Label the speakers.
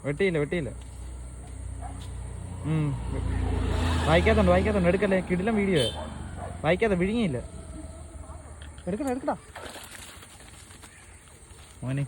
Speaker 1: വെട്ടിയില്ല. വായിക്കാത്തുണ്ട് എടുക്കല്ലേ, കിടിലം വീഡിയോ. വായിക്കാത്ത വിഴുങ്ങിയില്ല. എടുക്കടാ മോനെ.